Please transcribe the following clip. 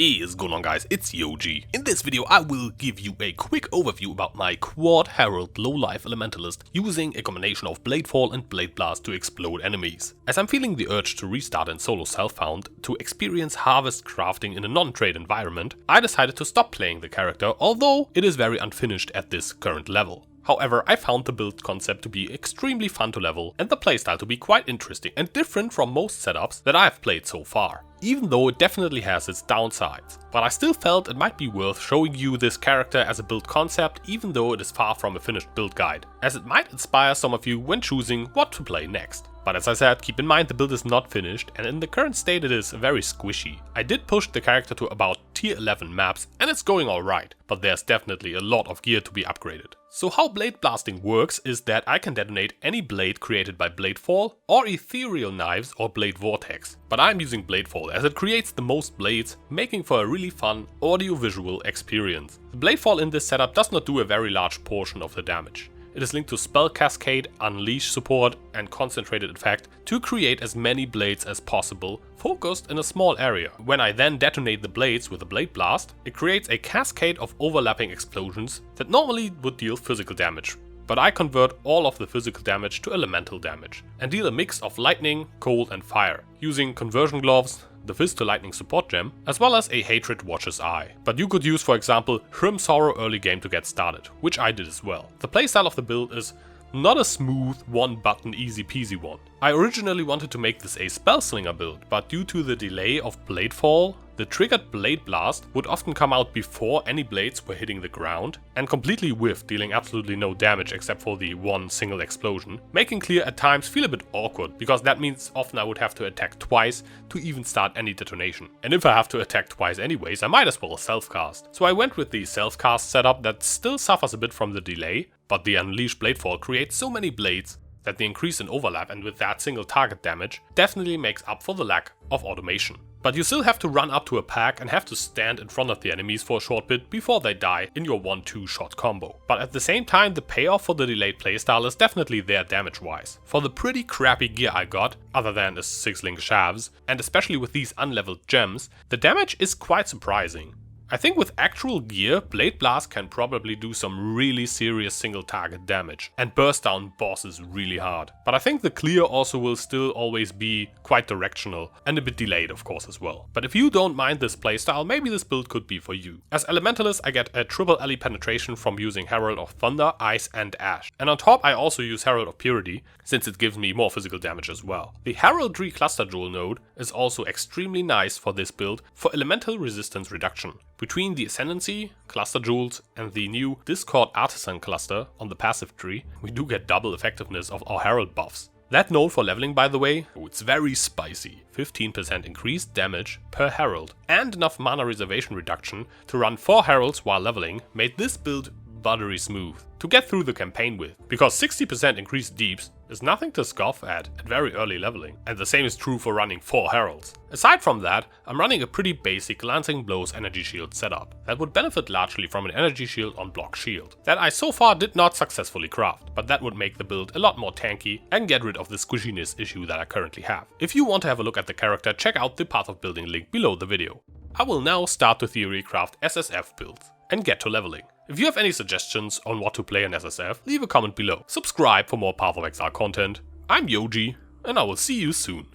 What is going on, guys? It's Yoji. In this video I will give you a quick overview about my quad Herald low-life Elementalist using a combination of Bladefall and Bladt Blast to explode enemies. As I'm feeling the urge to restart in solo self-found to experience harvest crafting in a non-trade environment, I decided to stop playing the character, although it is very unfinished at this current level. However, I found the build concept to be extremely fun to level and the playstyle to be quite interesting and different from most setups that I have played so far, even though it definitely has its downsides. But I still felt it might be worth showing you this character as a build concept, even though it is far from a finished build guide, as it might inspire some of you when choosing what to play next. But as I said, keep in mind the build is not finished, and in the current state it is very squishy. I did push the character to about tier 11 maps and it's going alright, but there's definitely a lot of gear to be upgraded. So how blade blasting works is that I can detonate any blade created by Bladefall or ethereal knives or blade vortex, but I'm using Bladefall as it creates the most blades, making for a really fun audio-visual experience. The Bladefall in this setup does not do a very large portion of the damage. It is linked to Spell Cascade, Unleash support and Concentrated Effect to create as many blades as possible, focused in a small area. When I then detonate the blades with a Bladt Blast, it creates a cascade of overlapping explosions that normally would deal physical damage. But I convert all of the physical damage to elemental damage and deal a mix of lightning, cold and fire, using conversion gloves, the Fist to Lightning support gem, as well as a Hatred Watcher's Eye. But you could use, for example, Hrim Sorrow early game to get started, which I did as well. The playstyle of the build is not a smooth, one button easy peasy one. I originally wanted to make this a Spellslinger build, but due to the delay of Bladefall, the triggered Bladt Blast would often come out before any blades were hitting the ground and completely whiff, dealing absolutely no damage except for the one single explosion, making clear at times feel a bit awkward, because that means often I would have to attack twice to even start any detonation. And if I have to attack twice anyways, I might as well self-cast. So I went with the self-cast setup that still suffers a bit from the delay, but the Unleashed Bladefall creates so many blades that the increase in overlap and with that single target damage definitely makes up for the lack of automation. But you still have to run up to a pack and have to stand in front of the enemies for a short bit before they die in your 1-2 shot combo. But at the same time, the payoff for the delayed playstyle is definitely there damage wise. For the pretty crappy gear I got, other than a 6-link shafts, and especially with these unleveled gems, the damage is quite surprising. I think with actual gear, Bladt Blast can probably do some really serious single target damage and burst down bosses really hard. But I think the clear also will still always be quite directional and a bit delayed of course as well. But if you don't mind this playstyle, maybe this build could be for you. As Elementalist I get a triple LE penetration from using Herald of Thunder, Ice and Ash. And on top I also use Herald of Purity, since it gives me more physical damage as well. The Heraldry Cluster Jewel node is also extremely nice for this build for elemental resistance reduction. Between the Ascendancy, Cluster Jewels and the new Discord Artisan cluster on the passive tree, we do get double effectiveness of our Herald buffs. That node for leveling, by the way, it's very spicy. 15% increased damage per Herald and enough mana reservation reduction to run 4 Heralds while leveling made this build buttery smooth to get through the campaign with, because 60% increased deeps is nothing to scoff at very early leveling, and the same is true for running 4 heralds. Aside from that, I'm running a pretty basic Lancing Blows energy shield setup that would benefit largely from an energy shield on block shield that I so far did not successfully craft, but that would make the build a lot more tanky and get rid of the squishiness issue that I currently have. If you want to have a look at the character, check out the Path of Building link below the video. I will now start to theory craft SSF builds and get to leveling. If you have any suggestions on what to play in SSF, leave a comment below. Subscribe for more Path of Exile content. I'm Yoji, and I will see you soon.